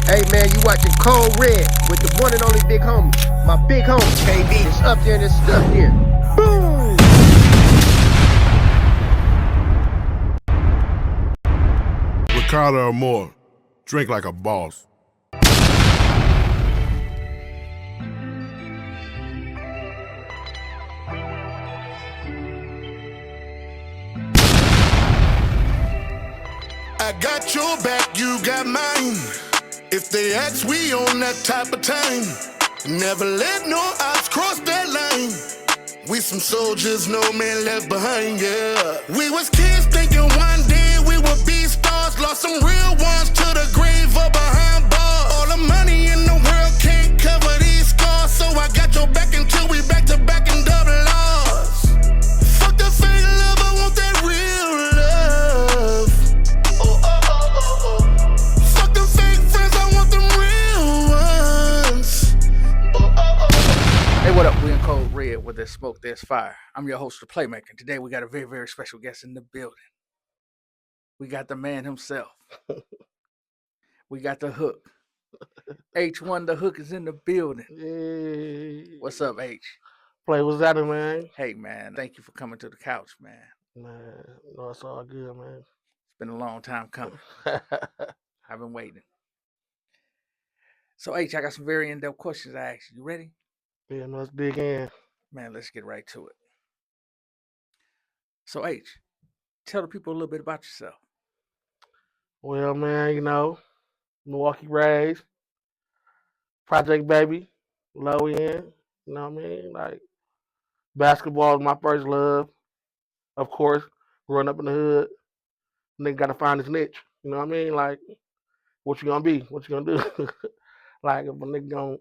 Hey man, you watching Cold Red with the one and only big homie. My big homie, KB. It's up there and it's stuck there. Boom! Ricardo or more, drink like a boss. I got your back, you got mine. If they ask, we on that type of time. Never let no odds cross that line. We some soldiers, no man left behind, yeah. We was kids thinking one day we would be stars. Lost some real ones to the grave or behind bars. All the money in the world can't cover these scars. So I got your back until we back to back in double R's. Fuck the fake love, I want that real love. Oh, oh, oh, oh, oh. Fuck the fake friends, I want them real ones. Oh, oh, oh, oh. Hey, what up? We in Cold Red, where there's smoke, there's fire. I'm your host, the Playmaker. Today we got a very, very special guest in the building. We got the man himself. We got the Hook. H1 the Hook is in the building. Hey. What's up, H? Play, what's happening, man? Hey, man. Thank you for coming to the couch, man. Man, no, it's all good, man. It's been a long time coming. I've been waiting. So, H, I got some very in-depth questions I ask you. You ready? Yeah, no, let's dig in. Man, let's get right to it. So, H, tell the people a little bit about yourself. Well, man, you know, Milwaukee raised, project baby, low end, you know what I mean? Like, basketball was my first love, of course, growing up in the hood. Nigga gotta find his niche, you know what I mean? Like, what you gonna be? What you gonna do? Like, if a nigga gonna,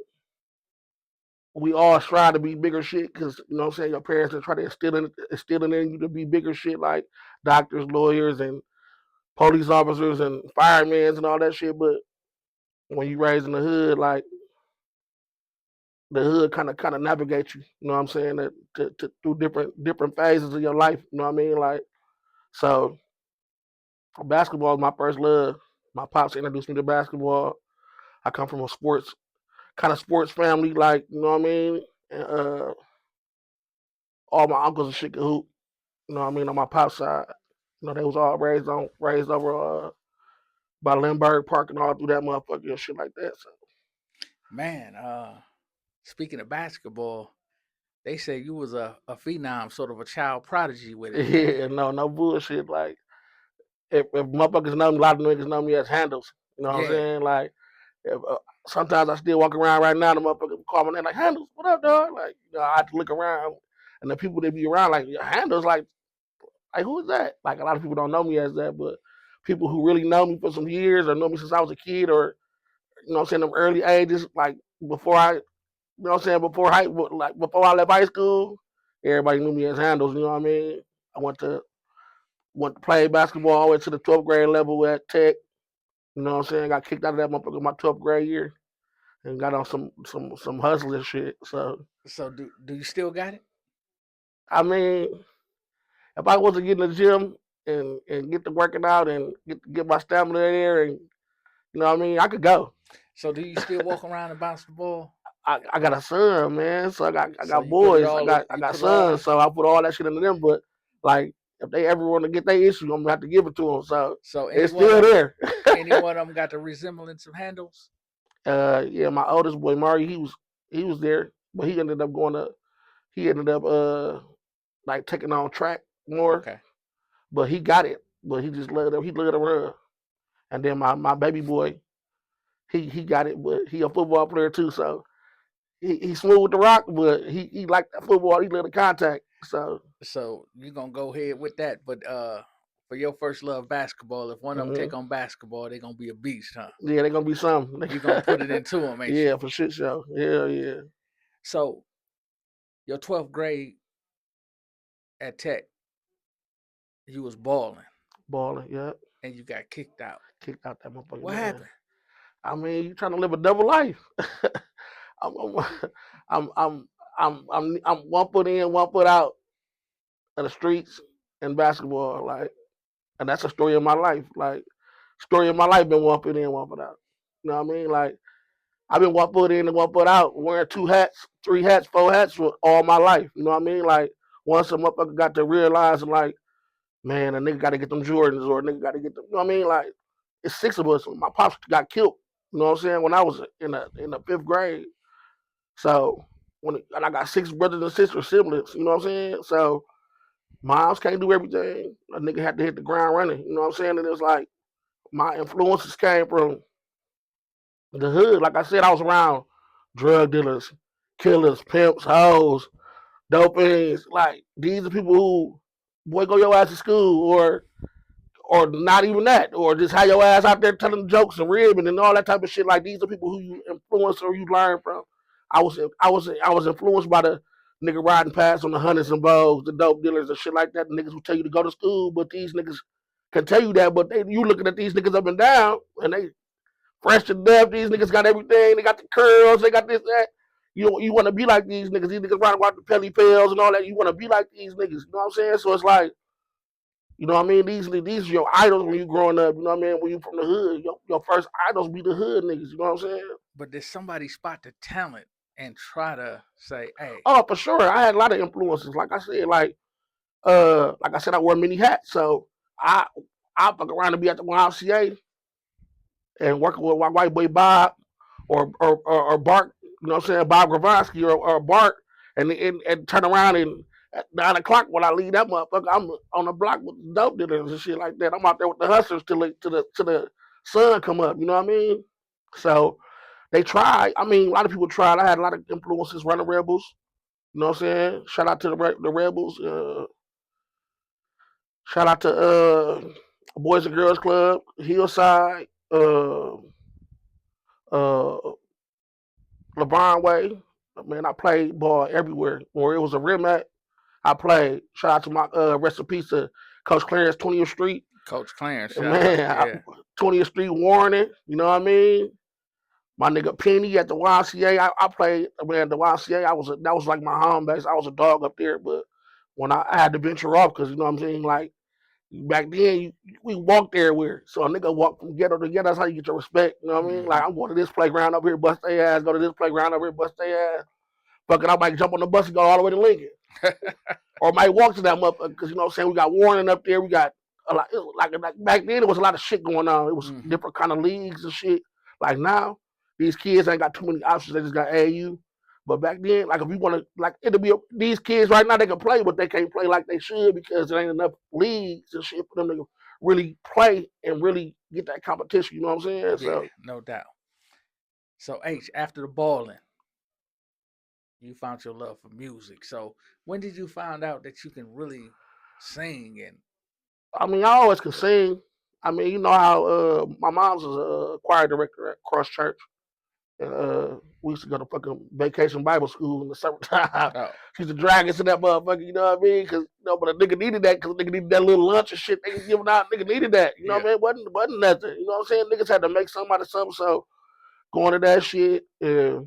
we all strive to be bigger shit because, you know what I'm saying, your parents are trying to instill in you to be bigger shit like doctors, lawyers, and police officers and firemen and all that shit. But when you raised in the hood, like, the hood kind of navigates you, you know what I'm saying, to through different phases of your life, you know what I mean? Like, so basketball is my first love. My pops introduced me to basketball. I come from a sports family, like, you know what I mean? And all my uncles and shit could hoop, you know what I mean, on my pop's side. You know, they was all raised over by Lindbergh Park and all through that motherfucker and shit like that. So Man, speaking of basketball, they say you was a phenom, sort of a child prodigy with it. yeah, no bullshit. Like, if motherfuckers know me, a lot of niggas know me as Handles. You know what I'm Yeah. saying? Like, if, sometimes I still walk around right now, the motherfuckers call my name like, Handles, what up, dog? Like, you know, I have to look around, and the people that be around, like, Handles, like who is that? Like, a lot of people don't know me as that, but people who really know me for some years or know me since I was a kid or, you know what I'm saying, them early ages, like, before I, you know what I'm saying, before I left high school, everybody knew me as Handles, you know what I mean? I went to play basketball all the way to the 12th grade level at Tech. You know what I'm saying? Got kicked out of that motherfucker my 12th grade year and got on some hustling shit. So do you still got it? I mean, if I wasn't getting in the gym and get to working out and get my stamina there, and you know what I mean, I could go. So do you still walk around and bounce the ball? I got a son, man. So I got So you put it boys. all I you got put it all- sons. So I put all that shit into them. But like, if they ever want to get their issue, I'm gonna have to give it to them. So So it's anyone still of- there. Any one of them got the resemblance of Handles? Yeah, my oldest boy Mari, he was there, but he ended up like taking on track more. Okay. But he got it. But he just let him run. And then my baby boy, he got it, but he a football player too, so he smooth with the rock, but he like that football, he love the contact. So you're gonna go ahead with that, but for your first love, basketball, if one of them take on basketball, they're gonna be a beast, huh? yeah, they're gonna be something. You're gonna put it into them, ain't you? Yeah, for shit show. Yeah. So your 12th grade at Tech, you was balling Balling, yeah. and you got kicked out. Kicked out that motherfucker. What man. happened? I mean, you trying to live a double life. I'm 1 foot in, 1 foot out of the streets and basketball, like, and that's a story of my life. Like, story of my life been 1 foot in, 1 foot out. You know what I mean? Like I've been one foot in and one foot out, wearing 2 hats, 3 hats, 4 hats for all my life. You know what I mean? Like once a motherfucker got to realize, like, man, a nigga got to get them Jordans, or a nigga got to get them. You know what I mean? Like it's 6 of us. My pops got killed. You know what I'm saying? When I was in the 5th grade. So and I got 6 brothers and sisters, siblings. You know what I'm saying? So moms can't do everything. A nigga had to hit the ground running. You know what I'm saying? And it's like my influences came from the hood. Like I said, I was around drug dealers, killers, pimps, hoes, dope fiends. Like these are people who, boy, go your ass to school, or not even that, or just have your ass out there telling jokes and ribbing and all that type of shit. Like these are people who you influence or you learn from. I was influenced by the nigga riding past on the hundreds and bows, the dope dealers and shit like that. The niggas who tell you to go to school, but these niggas can tell you that, but you looking at these niggas up and down, and they fresh to death. These niggas got everything. They got the curls. They got this, that. You want to be like these niggas. These niggas riding around the pelly pills and all that. You want to be like these niggas. You know what I'm saying? So it's like, you know what I mean? These are your idols when you growing up. You know what I mean? When you from the hood, your first idols be the hood niggas. You know what I'm saying? But did somebody spot the talent and try to say, hey? Oh, for sure. I had a lot of influences. Like I said, I wore many hats. So I fuck around and be at the YMCA and working with my white boy Bob or Bart, you know what I'm saying, Bob Gravonsky or Bart, and turn around and at 9 o'clock when I leave that motherfucker, I'm on the block with the dope dealers and shit like that. I'm out there with the hustlers till the sun come up. You know what I mean? So they tried. I mean, a lot of people tried. I had a lot of influences running Rebels. You know what I'm saying? Shout out to the Rebels. Shout out to Boys and Girls Club, Hillside, uh, LeBron Way. Man, I played ball everywhere. Where it was a rim at, I played. Shout out to my rest in peace to Coach Clarence, 20th Street. Coach Clarence, Man, yeah. 20th Street Warning. You know what I mean? My nigga Penny at the YMCA. I played, man, the YMCA. That was like my home base. I was a dog up there, but when I had to venture off, because you know what I'm saying, like back then we walked everywhere. So a nigga walk from ghetto to ghetto. That's how you get your respect. You know what I mean? Like I'm going to this playground up here, bust their ass. Go to this playground up here, bust their ass. Fucking, I might jump on the bus and go all the way to Lincoln, or might walk to that motherfucker. Because you know what I'm saying, we got Warning up there. We got a lot. Like back then, there was a lot of shit going on. It was different kind of leagues and shit. Like now, these kids ain't got too many options. They just got AAU. But back then, like if you want to, like it'll be these kids right now, they can play, but they can't play like they should because there ain't enough leagues and shit for them to really play and really get that competition. You know what I'm saying? Yeah, so no doubt. So H, after the balling, you found your love for music. So when did you find out that you can really sing? And I mean, I always could sing. I mean, you know how my mom's was a choir director at Cross Church. And we used to go to fucking vacation Bible school in the summertime. She used to drag us to that motherfucker, you know what I mean? Because but a nigga needed that, because a nigga needed that little lunch and shit they was giving out. Nigga needed that, you know what I mean? Wasn't nothing, you know what I'm saying? Niggas had to make something out of something. So going to that shit, she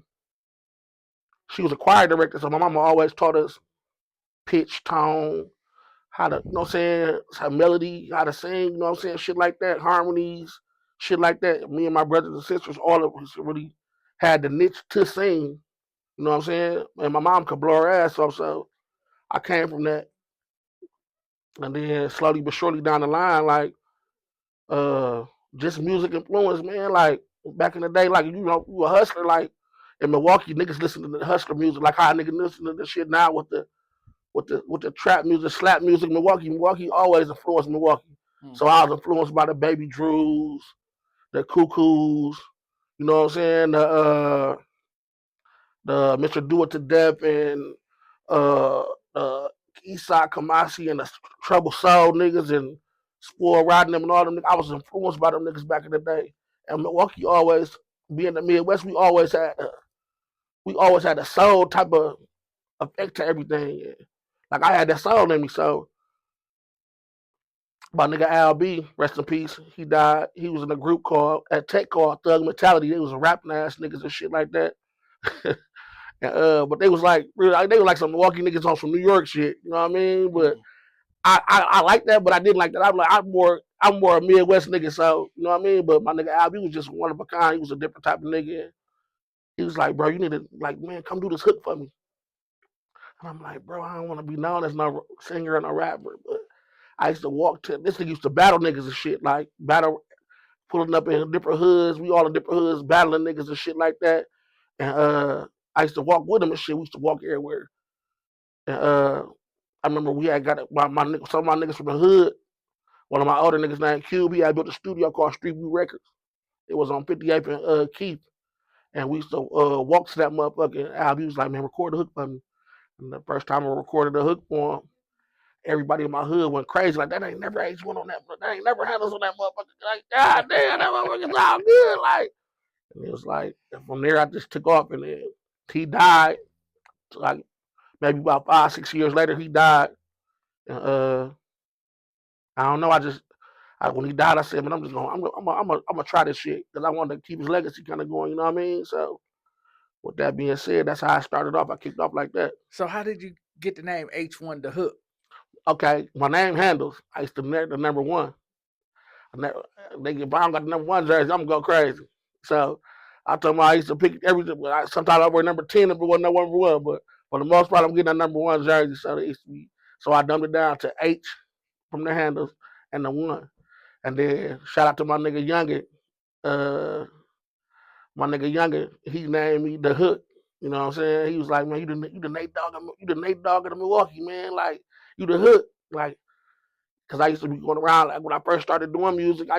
was a choir director, so my mama always taught us pitch, tone, how to, you know what I'm saying, how melody, how to sing, you know what I'm saying, shit like that, harmonies, shit like that. Me and my brothers and sisters, all of us really had the niche to sing, you know what I'm saying? And my mom could blow her ass off, so I came from that. And then slowly but surely down the line, like, just music influence, man. Like, back in the day, like, you know, you a hustler, like, in Milwaukee, niggas listen to the hustler music, like how niggas listen to this shit now with the trap music, slap music. Milwaukee always influenced Milwaukee. So I was influenced by the Baby Drews, the Cuckoos, you know what I'm saying, the Mr. Do It to Death, and Eastside Kamasi and the Trouble Soul niggas and Spoil Riding them and all them niggas. I was influenced by them niggas back in the day. And Milwaukee always, being the Midwest, we always had a soul type of effect to everything. Like I had that soul in me, so my nigga Al B, rest in peace, he died. He was in a group at Tech called Thug Mentality. They was rapping ass niggas and shit like that. And, but they was like they were like some Milwaukee niggas on some New York shit, you know what I mean? But I like that, but I didn't like that. I'm more I'm more a Midwest nigga, so you know what I mean. But my nigga Al, he was just one of a kind. He was a different type of nigga. He was like, bro, you need to like, man, come do this hook for me. And I'm like, bro, I don't want to be known as no singer or no rapper. But I used to walk to this nigga used to battle niggas and shit, like battle pulling up in different hoods. We all in different hoods battling niggas and shit like that. And I used to walk with him and shit. We used to walk everywhere. And I remember we had got my niggas, some of my niggas from the hood. One of my older niggas named COOGI, I built a studio called Street View Records. It was on 58th and Keith. And we used to walk to that motherfucker. Al, he was like, man, record the hook for me. And the first time I recorded the hook for him, everybody in my hood went crazy. Like, that ain't never H1 on that. That ain't never had us on that motherfucker. Like, God damn, that motherfucker's all good. Like, and it was like, and from there, I just took off. And then he died. Like, maybe about 5-6 years later, he died. And I don't know. When he died, I said, man, I'm gonna try this shit because I wanted to keep his legacy kind of going. You know what I mean? So, with that being said, that's how I started off. I kicked off like that. So how did you get the name H1 the Hook? Okay, my name handles. I used to the number one. If I don't got the number one jersey, I'm gonna go crazy. So I told him I used to pick everything. Sometimes I wear number 10 if it wasn't number one, but for the most part, I'm getting that number one jersey. So I dumbed it down to H from the handles and the one. And then shout out to my nigga Younger. He named me the Hook. You know what I'm saying? He was like, man, you the Nate Dogg of Milwaukee, man. Like, you the Hook. Like, because I used to be going around, like when I first started doing music,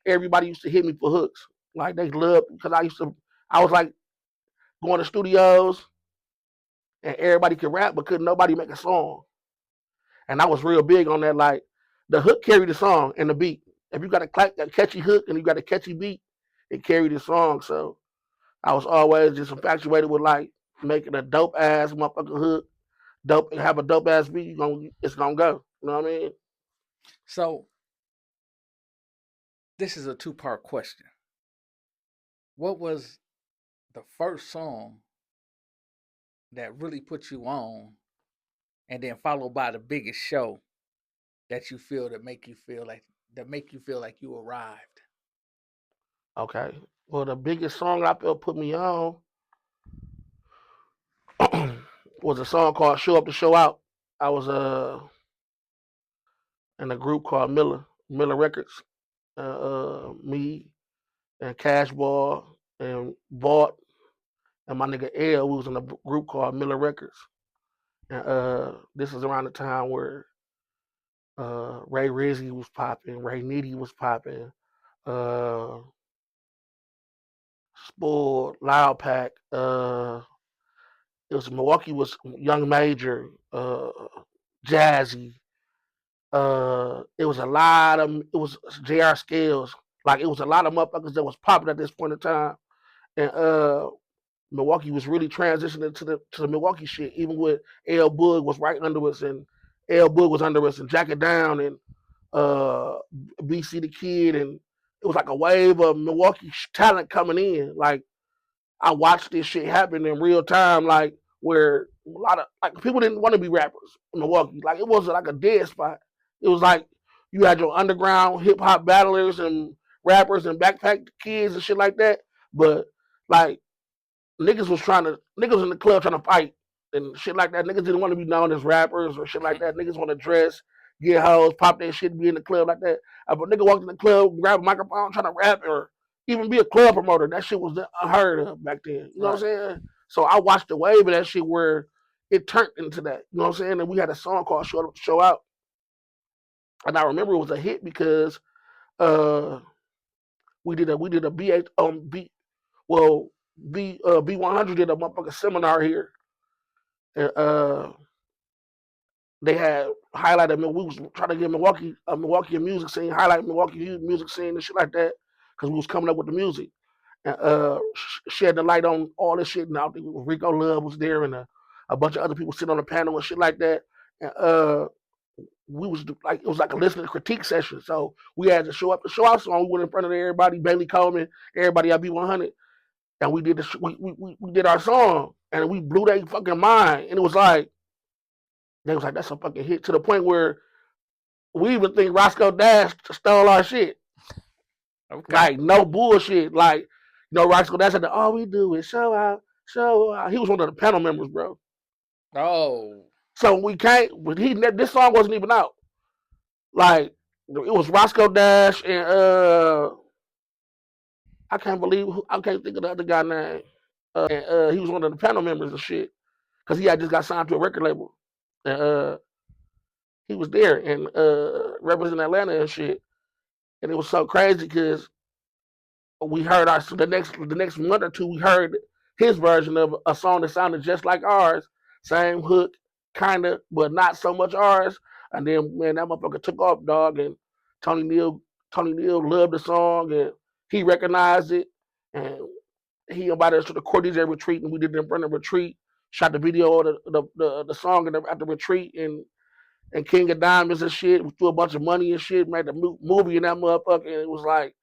everybody used to hit me for hooks. Like, they loved, because I was like going to studios and everybody could rap, but couldn't nobody make a song. And I was real big on that. Like, the hook carried the song and the beat. If you got a catchy hook and you got a catchy beat, it carried the song. So I was always just infatuated with like making a dope ass motherfucking hook, have a dope ass beat. It's gonna go. You know what I mean? So this is a two-part question. What was the first song that really put you on, and then followed by the biggest show that you feel make you feel like you arrived? Okay. Well, the biggest song I felt put me on was a song called "Show Up to Show Out." I was in a group called Miller Records. Me and Cashball and Vaught and my nigga L, who was in a group called Miller Records. And this is around the time where Ray Rizzy was popping, Ray Needy was popping, Spoiled, Loud Pack. It was Milwaukee was Young Major, Jazzy. It was J.R. Scales. Like, it was a lot of motherfuckers that was popping at this point in time. And Milwaukee was really transitioning to the Milwaukee shit, even with L Boog was right under us, and L Boog was under us, and Jack It Down, and BC the Kid, and it was like a wave of Milwaukee talent coming in. Like, I watched this shit happen in real time, like where a lot of like people didn't want to be rappers in Milwaukee. Like, it wasn't like a dead spot. It was like you had your underground hip hop battlers and rappers and backpack kids and shit like that. But like niggas in the club trying to fight and shit like that. Niggas didn't want to be known as rappers or shit like that. Niggas want to dress, get hoes, pop that shit, be in the club like that. If a nigga walked in the club, grab a microphone, trying to rap or even be a club promoter, that shit was unheard of back then. You know what I'm saying? So I watched the wave of that shit where it turned into that. You know what I'm saying? And we had a song called Show Out. And I remember it was a hit because we did a B100 did a motherfucking seminar here. And they had highlighted me. We was trying to get Milwaukee music scene, highlight Milwaukee music scene and shit like that, because we was coming up with the music. And shed the light on all this shit. And I think Rico Love was there, and a bunch of other people sitting on the panel and shit like that. And we was like, it was like a listening critique session. So we had to show up the show out song. We went in front of everybody, Bailey Coleman, everybody at B100, and we did we did our song, and we blew their fucking mind. And it was like, they was like, that's a fucking hit, to the point where we even think Roscoe Dash stole our shit. Okay. Like, no bullshit. Like, you know, Roscoe Dash said, all we do is show out, show out. He was one of the panel members, bro. Oh. So we can't, but this song wasn't even out. Like, it was Roscoe Dash and I can't think of the other guy name. And he was one of the panel members and shit. Cause he had just got signed to a record label. And he was there and representing Atlanta and shit. And it was so crazy because we heard the next month or two we heard his version of a song that sounded just like ours, same hook, kinda, but not so much ours. And then man, that motherfucker took off, dog. And Tony Neal loved the song and he recognized it. And he invited us to the Cortez retreat, and we did it in front of the retreat. Shot the video of the song at the retreat, and King of Diamonds and shit. We threw a bunch of money and shit, made the movie in that motherfucker, and it was like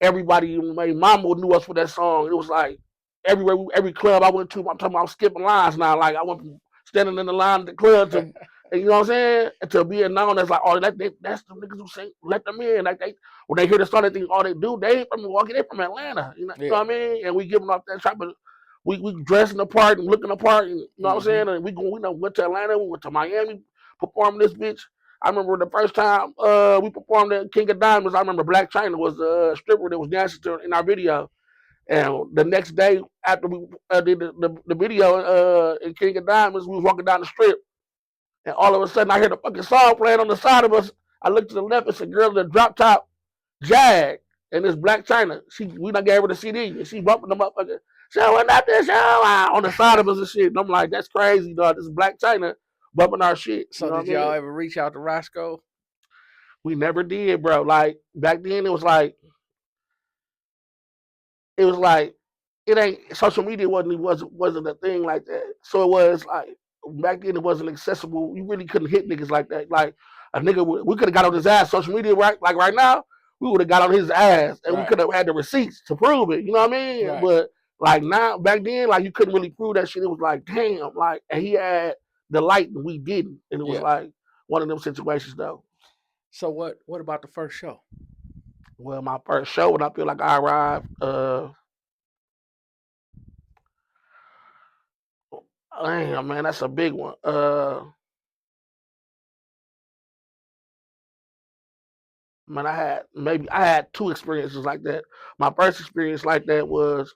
everybody, my mama knew us for that song. It was like everywhere, every club I went to, I'm talking about I'm skipping lines now. Like I went from standing in the line at the club to, and you know what I'm saying, to being known as like, oh, that's the niggas who sing, let them in. Like when they hear the song, they think, oh, they do. They ain't from Milwaukee, they from Atlanta. You know what I mean? And we giving off that type of, we dressing the part and looking the part. And, you know what I'm saying? And we went to Atlanta, we went to Miami, performing this bitch. I remember the first time we performed at King of Diamonds. I remember Black China was a stripper that was dancing in our video. And the next day after we did the video in King of Diamonds, we was walking down the strip. And all of a sudden I hear the fucking song playing on the side of us. I looked to the left, it's a girl in a drop top Jag. And it's Black China. We done gave her the CD and she bumping the motherfucker. Showing up this show on the side of us and shit. And I'm like, that's crazy, dog. This is Black China bumping our shit. So you know did y'all ever reach out to Roscoe? We never did, bro. Like back then, it was like it ain't social media wasn't a thing like that. So it was like back then it wasn't accessible. You really couldn't hit niggas like that. Like a nigga, we could have got on his ass. Social media, right? Like right now, we would have got on his ass, and we could have had the receipts to prove it. You know what I mean? Right. But like now, back then, like you couldn't really prove that shit. It was like, damn, like, and he had the light and we didn't, and it was like one of them situations though. So what about the first show? Well, my first show when I feel like I arrived, damn man, that's a big one. Man, I had two experiences like that. My first experience like that was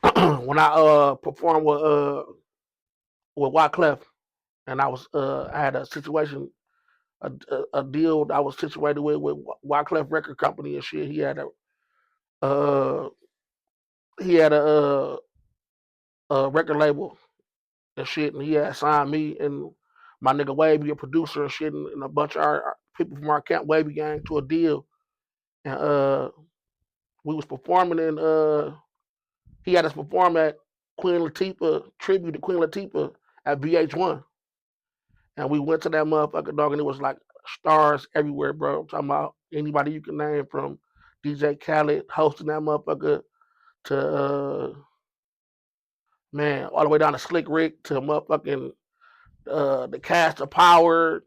when I performed with Wyclef, and I had a situation, a deal that I was situated with Wyclef Record Company and shit. He had a record label and shit, and he had signed me and my nigga Wavy, a producer and shit, and a bunch of our people from our Camp Wavy gang to a deal. And we was performing in he had us perform at Queen Latifah, tribute to Queen Latifah at VH1. And we went to that motherfucker, dog, and it was like stars everywhere, bro. I'm talking about anybody you can name, from DJ Khaled hosting that motherfucker to man, all the way down to Slick Rick to motherfucking the cast of Power,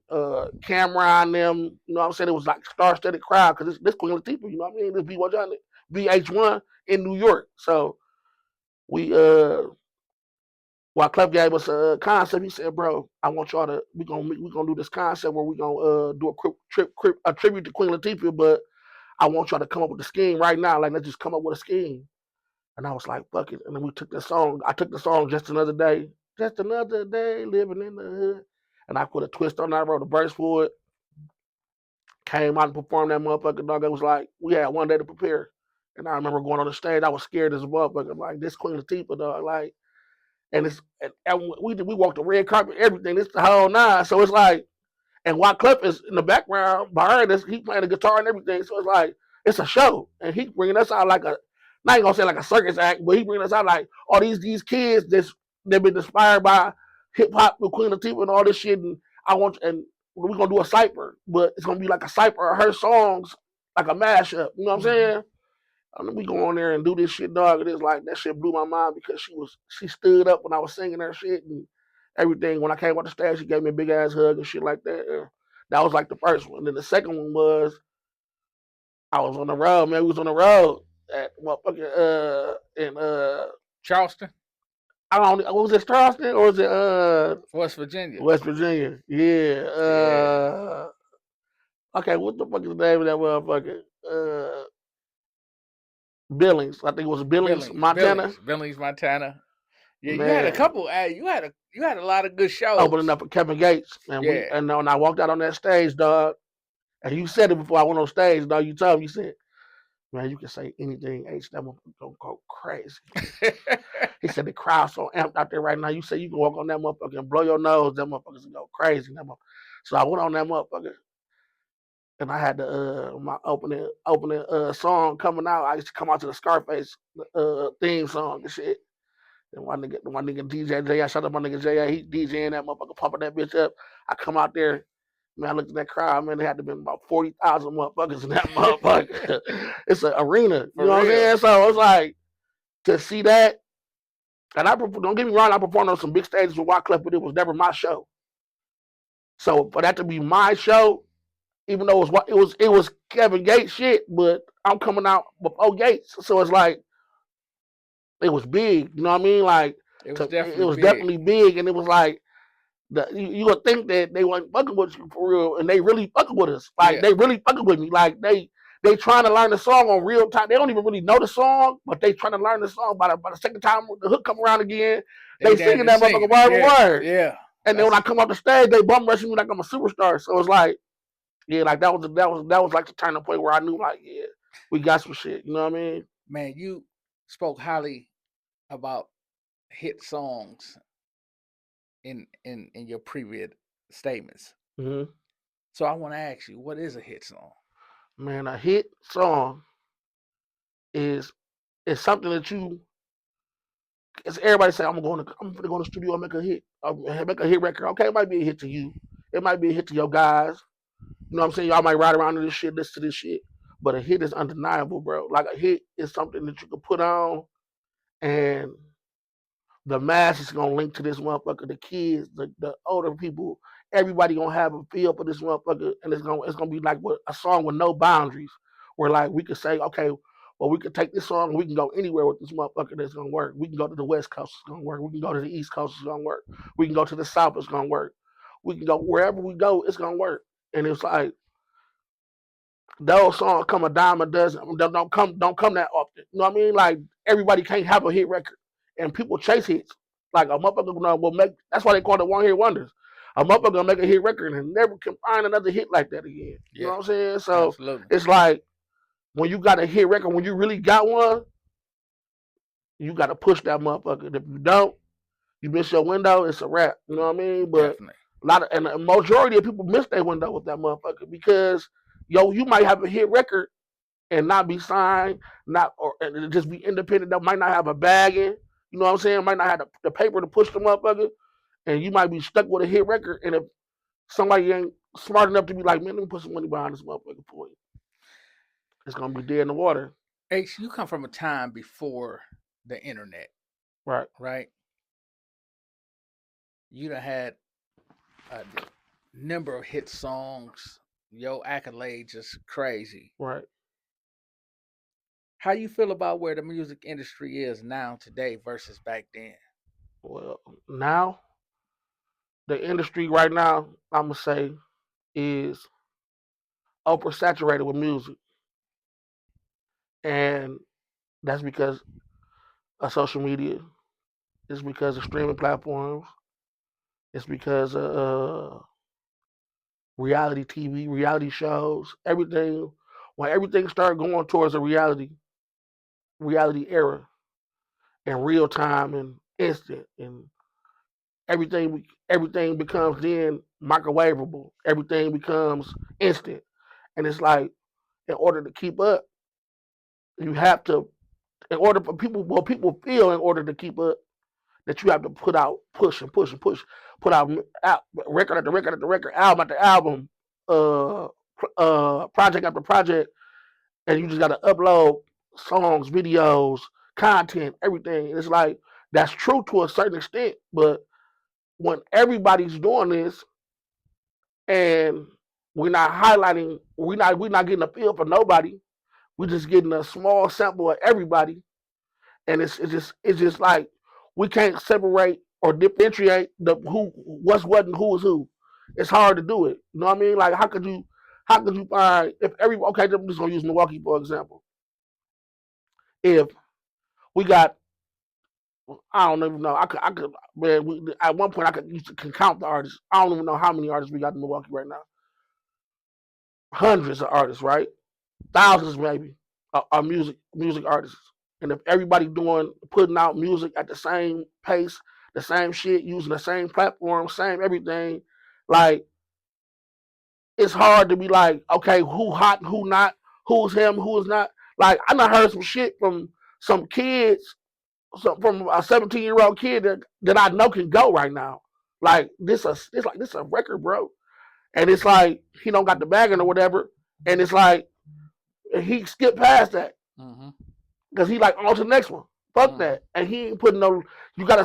Cameron, them. You know what I'm saying? It was like star-studded crowd because this Queen Latifah, you know what I mean? This VH1 in New York. So we while Clef gave us a concept, he said, "Bro, I want y'all to we gonna do this concept where we gonna do a tribute to Queen Latifah, but I want y'all to come up with a scheme right now. Like let's just come up with a scheme." And I was like, "Fuck it." And then we took the song. I took the song Just Another Day living in the hood, and I put a twist on that. I wrote a verse for it. Came out and performed that motherfucker. Dog, it was like we had one day to prepare. And I remember going on the stage. I was scared as a motherfucker. Like this Queen Latifah, dog. Like. And we walked the red carpet, everything. It's the whole nine. So it's like, and Wyclef is in the background behind us. He playing the guitar and everything. So it's like it's a show, and he bringing us out like not even gonna say like a circus act, but he bringing us out like all these kids they've been inspired by hip hop with Queen Latifah and all this shit. And we're gonna do a cipher, but it's gonna be like a cipher of her songs, like a mashup. You know what I'm saying? We go on there and do this shit, dog. And it's like that shit blew my mind because she stood up when I was singing her shit and everything. When I came on the stage, she gave me a big ass hug and shit like that. That was like the first one. Then the second one was I was on the road, man. We was on the road at motherfucking in Charleston, I don't what was it, Charleston or was it West Virginia. West Virginia? Yeah. Yeah. Okay, what the fuck is the name of that motherfucker? Billings. I think it was Billings, Montana. Billings, Montana. Yeah, you had a Man, couple. You had a lot of good shows. opening up for Kevin Gates, and when I walked out on that stage, dog, and you said it before I went on stage, dog. You told me, you said, "Man, you can say anything, H. That motherfucker gonna go crazy." He said the crowd's so amped out there right now. You say you can walk on that motherfucker and blow your nose, that motherfucker's gonna go crazy. So I went on that motherfucker, and I had the my opening song coming out. I used to come out to the Scarface theme song and shit. And my nigga DJ J, I shut up my nigga J, he DJing that motherfucker, pumping that bitch up. I come out there, man, I looked at that crowd, man, there had to been about 40,000 motherfuckers in that motherfucker. It's an arena, you know what I'm saying? So it's like, to see that, and don't get me wrong, I performed on some big stages with Wyclef, but it was never my show. So for that to be my show, even though it was Kevin Gates shit, but I'm coming out before Gates, so it's like, it was big, you know what I mean? Like, it was definitely big, and it was like, you would think that they weren't fucking with you for real, and they really fucking with us. Like, they really fucking with me. Like, they trying to learn the song on real time. They don't even really know the song, but they trying to learn the song. By the second time the hook come around again, they singing that motherfucker word for word. Yeah. And then when I come off the stage, they bum rushing me like I'm a superstar. So it's like, yeah, like that was like the turning point where I knew, like, yeah, we got some shit. You know what I mean? Man, you spoke highly about hit songs in your previous statements. Mm-hmm. So I want to ask you, what is a hit song? Man, a hit song is something that you. As everybody say, I'm gonna go to the studio and make a hit. Make a hit record. Okay, it might be a hit to you. It might be a hit to your guys. You know what I'm saying? Y'all might ride around to this shit, listen to this shit. But a hit is undeniable, bro. Like, a hit is something that you can put on, and the masses gonna link to this motherfucker. The kids, the older people, everybody gonna have a feel for this motherfucker, and it's gonna be like a song with no boundaries, where like we could say, okay, well, we could take this song and we can go anywhere with this motherfucker. That's gonna work. We can go to the West Coast, it's gonna work. We can go to the East Coast, it's gonna work. We can go to the South, it's gonna work. We can go wherever we go, it's gonna work. And it's like, those songs come a dime a dozen. Don't come that often. You know what I mean? Like, everybody can't have a hit record, and people chase hits. Like, a motherfucker will make. That's why they call it one hit wonders. A motherfucker will make a hit record and never can find another hit like that again. You know what I'm saying? So absolutely. It's like, when you got a hit record, when you really got one, you got to push that motherfucker. If you don't, you miss your window. It's a wrap. You know what I mean? But definitely. and the majority of people miss their window with that motherfucker, because you might have a hit record and not be signed, and just be independent. That might not have a bagging. You know what I'm saying? Might not have the paper to push the motherfucker, and you might be stuck with a hit record. And if somebody ain't smart enough to be like, man, let me put some money behind this motherfucker for you, it's gonna be dead in the water. H, you come from a time before the internet, right? Right. You done had a number of hit songs. Your accolades is crazy. Right. How you feel about where the music industry is now today versus back then? Well, now, the industry right now, I'm gonna say, is oversaturated with music, and that's because of social media. It's because of streaming platforms. It's because of reality TV, reality shows, everything. When everything started going towards a reality era, and real time and instant, and everything becomes then microwavable. Everything becomes instant, and it's like, in order to keep up, you have to. In order for people feel, in order to keep up, that you have to push and push and push, put out record after record after record, album after album, project after project, and you just got to upload songs, videos, content, everything. And it's like, that's true to a certain extent, but when everybody's doing this, and we're not highlighting. We're not getting a feel for nobody. We're just getting a small sample of everybody, and it's just like we can't separate or differentiate the what's what and who is who. It's hard to do it. You know what I mean? Like how could you find if every okay? I'm just gonna use Milwaukee for example. If we got I don't even know. I could, man. At one point, I could used to can count the artists. I don't even know how many artists we got in Milwaukee right now. Hundreds of artists, right? Thousands maybe, are music artists. And if everybody putting out music at the same pace, the same shit, using the same platform, same everything, like it's hard to be like, okay, who hot, who not, who's him, who's not. Like I done heard some shit from some kids from a 17-year-old kid that I know can go right now. Like this a record, bro. And it's like he don't got the bagging or whatever. And it's like he skipped past that. Because he like on to the next one. Fuck that. And he ain't putting no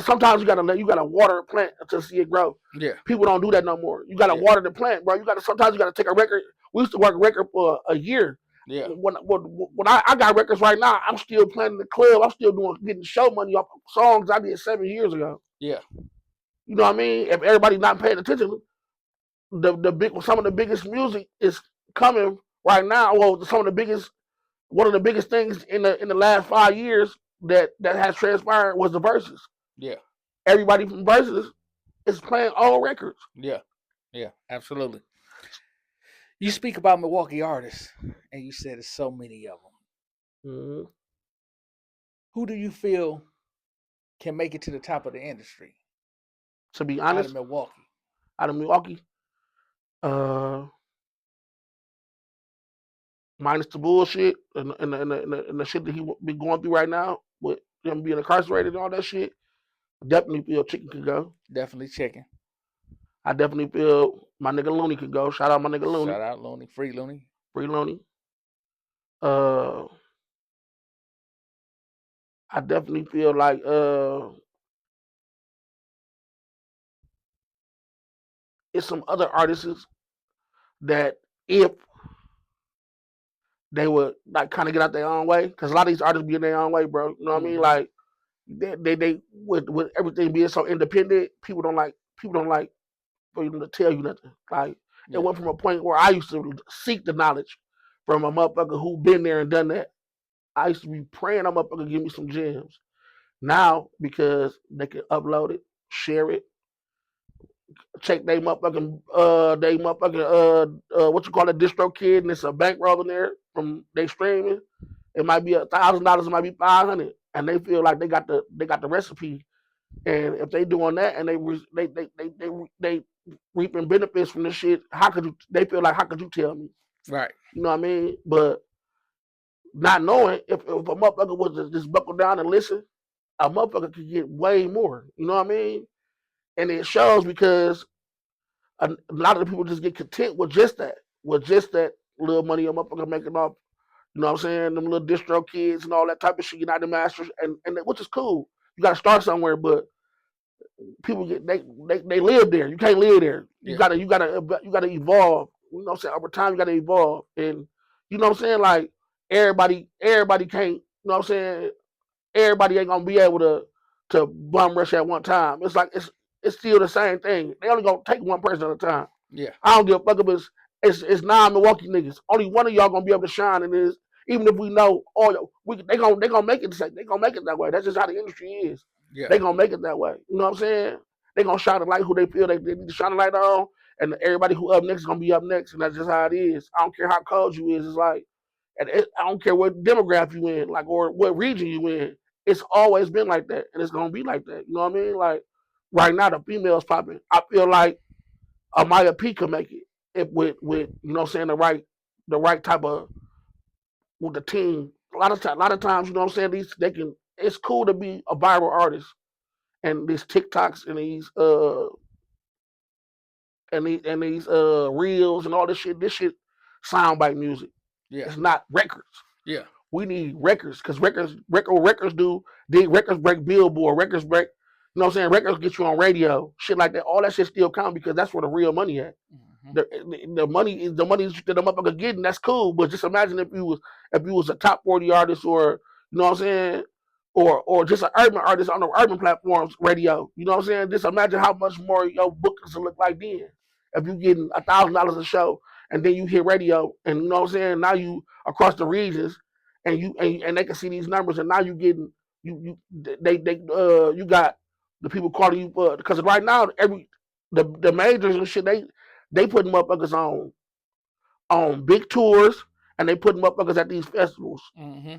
sometimes you gotta water a plant to see it grow. Yeah. People don't do that no more. You gotta water the plant, bro. Sometimes you gotta take a record. We used to work a record for a year. Yeah. When I got records right now, I'm still playing in the club. I'm still getting show money off of songs I did 7 years ago. Yeah. You know what I mean? If everybody's not paying attention, some of the biggest music is coming right now. Well, one of the biggest things in the last 5 years that has transpired was the verses. Yeah. Everybody from verses is playing all records. Yeah. Yeah. Absolutely. You speak about Milwaukee artists, and you said there's so many of them. Mm-hmm. Who do you feel can make it to the top of the industry? To be honest, out of Milwaukee, minus the bullshit and the shit that he be going through right now with him being incarcerated and all that shit, definitely feel Chicken could go. Definitely Chicken. I definitely feel my nigga Looney could go. Shout out my nigga Looney. Shout out Looney. Free Looney. Free Looney. I definitely feel like it's some other artists that if they would like kind of get out their own way, because a lot of these artists be in their own way, bro. You know what I mean? Like they with everything being so independent, people don't like for you to tell you nothing. Like it went from a point where I used to seek the knowledge from a motherfucker who been there and done that. I used to be praying a motherfucker give me some gems. Now, because they can upload it, share it, check they motherfucking what you call a distro kid, and it's a bankroll in there from they streaming. It might be $1,000, it might be $500, and they feel like they got the recipe. And if they doing that and they reaping benefits from this shit, they feel like how could you tell me? Right. You know what I mean? But not knowing if a motherfucker was to just buckle down and listen, a motherfucker could get way more. You know what I mean? And it shows because a lot of the people just get content with just that little money a motherfucker making off. You know what I'm saying? Them little distro kids and all that type of shit, United Masters, and which is cool. You got to start somewhere, but people they live there. You can't live there. You gotta evolve. You know what I'm saying? Over time, you gotta evolve, and you know what I'm saying? Like everybody can't. You know what I'm saying? Everybody ain't gonna be able to bum rush at one time. It's like it's still the same thing. They only gonna take one person at a time. Yeah. I don't give a fuck if it's 9 Milwaukee niggas. Only one of y'all gonna be able to shine in this. Even if we know they gonna make it they gonna make it that way. That's just how the industry is. Yeah. They gonna make it that way. You know what I'm saying? They gonna shine the light who they feel they need to shine the light on, and everybody who up next is gonna be up next, and that's just how it is. I don't care how cold you is. It's like, I don't care what demographic you in, like or what region you in. It's always been like that, and it's gonna be like that. You know what I mean? Like right now, the females popping. I feel like Amaya P could make it if with you know what I'm saying the right type of with the team. A lot of times, you know what I'm saying. It's cool to be a viral artist, and these TikToks and these reels and all this shit. This shit soundbite music. Yeah. It's not records. Yeah. We need records because records do. Records break Billboard. Records break. You know what I'm saying? Records get you on radio. Shit like that. All that shit still count because that's where the real money at. The money is the money that the motherfucker getting. That's cool, but just imagine if you was a top 40 artist, or you know what I'm saying, or just an urban artist on the urban platforms, radio. You know what I'm saying? Just imagine how much more your bookings will look like then. If you getting $1,000 a show, and then you hit radio, and you know what I'm saying, now you across the regions, and they can see these numbers, and now you getting you got the people calling you because right now the majors and shit they put motherfuckers on big tours, and they put motherfuckers at these festivals. Mm-hmm.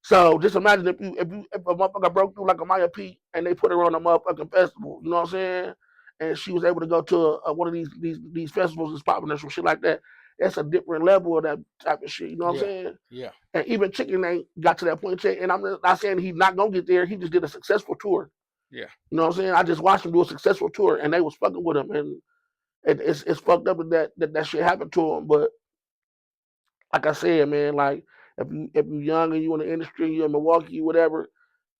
So just imagine if a motherfucker broke through like a Maya P and they put her on a motherfucking festival, you know what I'm saying? And she was able to go to one of these festivals that's popping or some shit like that. That's a different level of that type of shit. You know what I'm saying? Yeah. And even Chicken ain't got to that point yet. And I'm not saying he's not gonna get there. He just did a successful tour. Yeah. You know what I'm saying? I just watched him do a successful tour, and they was fucking with him, and it's fucked up that shit happened to him. But like I said, man, like if you young and you in the industry, you in Milwaukee, whatever,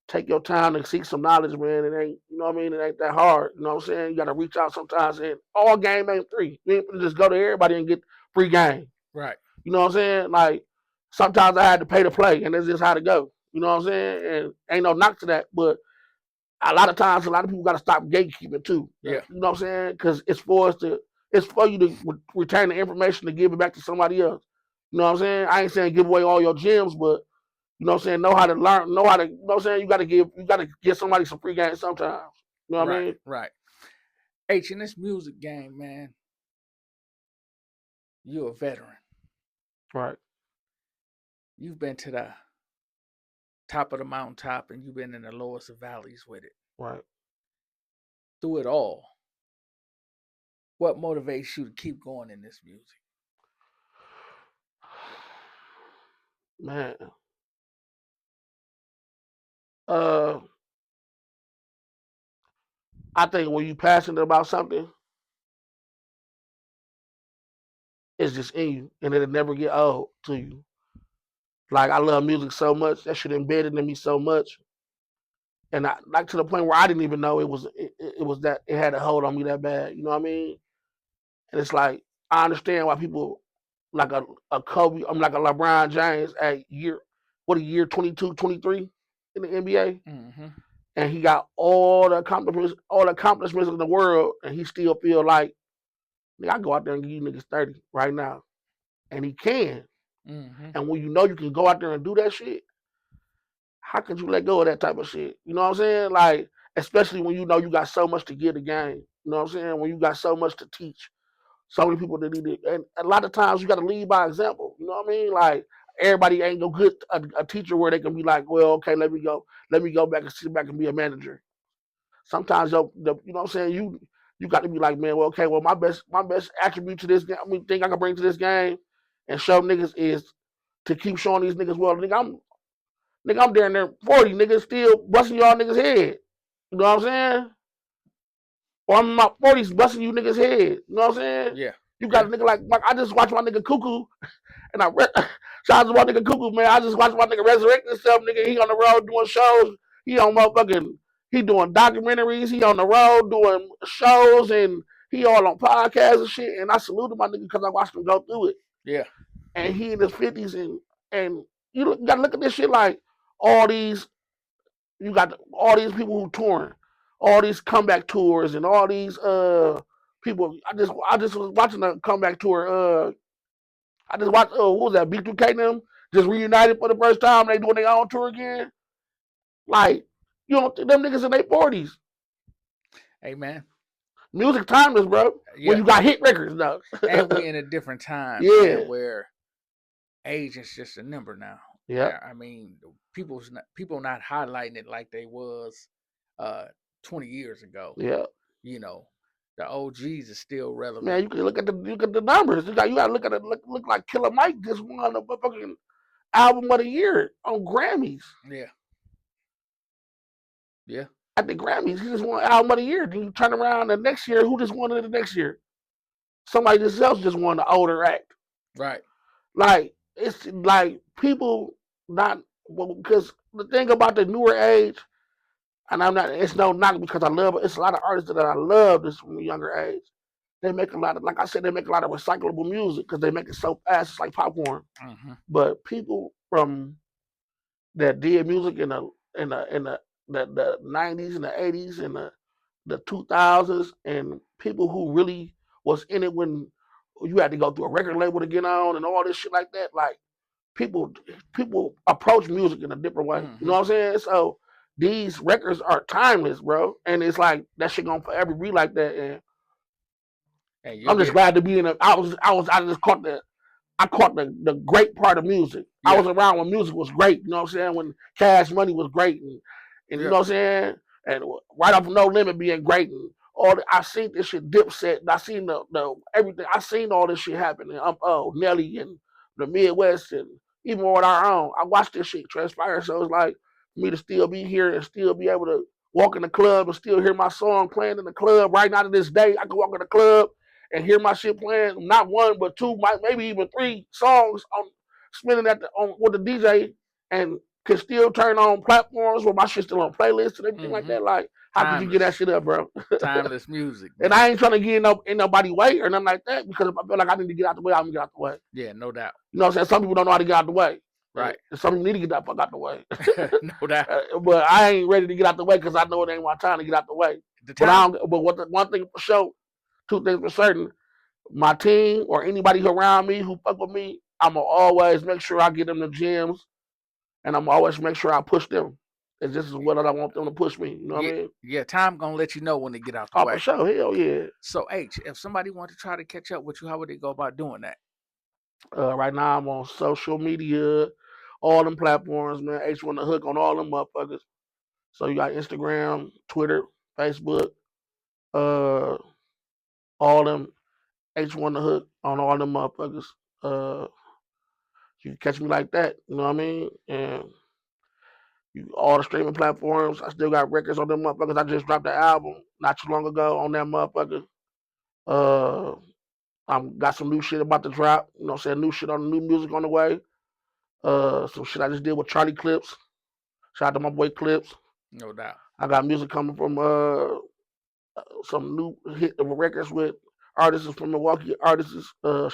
take your time to seek some knowledge, man. It ain't, you know what I mean? It ain't that hard. You know what I'm saying? You got to reach out sometimes, and all game ain't free. You ain't just go to everybody and get free game. Right. You know what I'm saying? Like sometimes I had to pay to play, and that's just how to go. You know what I'm saying? And ain't no knock to that, but a lot of times, a lot of people got to stop gatekeeping too. Yeah. You know what I'm saying? Because it's for you to retain the information to give it back to somebody else. You know what I'm saying? I ain't saying give away all your gems, but you know what I'm saying, know how to learn, know how to, you know what I'm saying, you gotta give somebody some free game sometimes. You know what I mean? Right. H, in this music game, man, you're a veteran. Right. You've been to the top of the mountaintop, and you've been in the lowest of valleys with it. Right. Through it all, what motivates you to keep going in this music? Man. I think when you passionate about something, it's just in you, and it'll never get old to you. Like I love music so much, that shit embedded in me so much, and I like to the point where I didn't even know it was that it had a hold on me that bad. You know what I mean? And it's like I understand why people like a Kobe, I'm like a LeBron James at year 22, 23 in the NBA, Mm-hmm. and he got all the accomplishments in the world, and he still feel like, I go out there and give you niggas 30 right now, and he can. Mm-hmm. And when you know you can go out there and do that shit, how could you let go of that type of shit? You know what I'm saying? Like, especially when you know you got so much to give the game. You know what I'm saying? When you got so much to teach. So many people that need it. And a lot of times you got to lead by example. You know what I mean? Like, everybody ain't no good a teacher where they can be like, well, okay, let me go back and sit back and be a manager. Sometimes you know what I'm saying, you got to be like, man, well, okay, well, my best attribute to this game, thing I can bring to this game and show niggas is to keep showing these niggas, well, I'm down there 40, niggas still busting y'all niggas head. You know what I'm saying? Or I'm in my 40s busting you niggas head. You know what I'm saying? Yeah. You got a nigga like I just watched my nigga Cuckoo, and shout out to my nigga Cuckoo, man. I just watched my nigga resurrect himself, nigga. He on the road doing shows. He doing documentaries. He on the road doing shows, and he all on podcasts and shit. And I saluted my nigga because I watched him go through it. Yeah. And he in his 50s, and you gotta look at this shit like all these. You got all these people who touring, all these comeback tours, and all these people. I just was watching a comeback tour. I just watched what was that? B2K them just reunited for the first time. They doing their own tour again. Like, you know, them niggas in their 40s. Hey, man. Music timeless, bro. Yeah. When you got hit records, though. And we in a different time, Yeah. man, where age is just a number now. Yeah. I mean, people not highlighting it like they was 20 years ago. Yeah. You know, the OGs is still relevant. Man, you can look at the numbers. You got to look at it. Look like Killer Mike just won the fucking album of the year on Grammys. Yeah. Yeah. At the Grammys, he just won album of the year. Then you turn around the next year, who just won it the next year? Somebody else just won the older act. Right. Like, it's like people not, because the thing about the newer age, and it's no knock because I love it. It's a lot of artists that I love this from a younger age. they make a lot of, like I said, they make a lot of recyclable music because they make it so fast, it's like popcorn. Mm-hmm. But people from that did music in the 90s and the 80s and the 2000s, and people who really was in it when you had to go through a record label to get on and all this shit like that. Like people approach music in a different way. Mm-hmm. You know what I'm saying? So these records are timeless, bro. And it's like that shit gonna forever be like that. And Hey, I'm just glad to be in it. I just caught the great part of music. Yeah. I was around when music was great, you know what I'm saying? When Cash Money was great and you know what I'm saying? And right off No Limit being great and I seen this shit Dipset, I seen the everything. I seen all this shit happening. Nelly and the Midwest and even with our own. I watched this shit transpire. So it's like for me to still be here and still be able to walk in the club and still hear my song playing in the club right now to this day. I can walk in the club and hear my shit playing, not one but two, maybe even three songs on spinning with the DJ, and can still turn on platforms where my shit's still on playlists and everything like that. Like, how could you get that shit up, bro? Timeless music, man. And I ain't trying to get in nobody's way or nothing like that, because if I feel like I need to get out the way, I'm gonna get out the way. Yeah, no doubt. You know what I'm saying? Some people don't know how to get out the way. Right. And some people need to get that fuck out the way. No doubt. But I ain't ready to get out the way because I know it ain't my time to get out the way. One thing for sure, two things for certain, my team or anybody around me who fuck with me, I'm gonna always make sure I get them the gyms, and I'm always make sure I push them. It's just what I want them to push me. You know what I mean? Yeah, time gonna let you know when they get out the way. For sure, hell yeah. So H, if somebody wanted to try to catch up with you, how would they go about doing that? Right now I'm on social media, all them platforms, man. H1 the Hook on all them motherfuckers. So you got Instagram, Twitter, Facebook, all them H1 the Hook on all them motherfuckers. You can catch me like that, you know what I mean? And all the streaming platforms, I still got records on them motherfuckers. I just dropped the album not too long ago on that motherfucker. I'm got some new shit about to drop, you know what I'm saying? New shit on the new music on the way. Some shit I just did with Charlie Clips. Shout out to my boy Clips. No doubt. I got music coming from some new hit records with artists from Milwaukee. Shout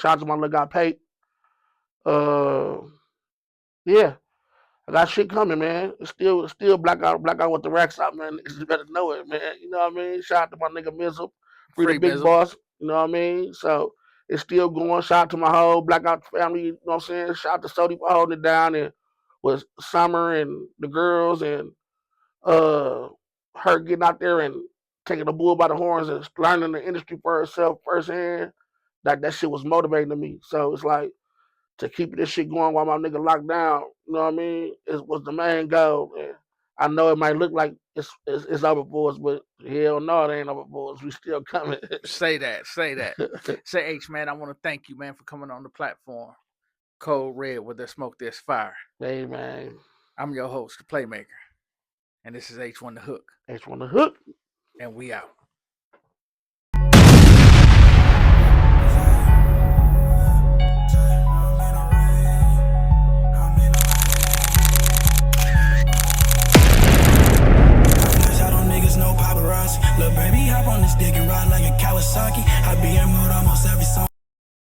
out to my little guy Pate. Yeah, I got shit coming, man. It's still black out with the racks out, man. Niggas better know it, man. You know what I mean? Shout out to my nigga Mizzle, free the big Mizzle. boss. You know what I mean? So it's still going. Shout out to my whole Blackout family. You know what I'm saying? Shout out to Sody for holding it down, and with Summer and the girls and her getting out there and taking the bull by the horns and learning the industry for herself firsthand. That shit was motivating to me. So it's like, to keep this shit going while my nigga locked down, you know what I mean? It was the main goal. And I know it might look like it's over for us, but hell no, it ain't over for us. We still coming. Say that. Say, H, man, I want to thank you, man, for coming on the platform. Code Red, where there's smoke, there's fire. Hey, man. I'm your host, the Playmaker. And this is H1 the Hook. H1 the Hook. And we out.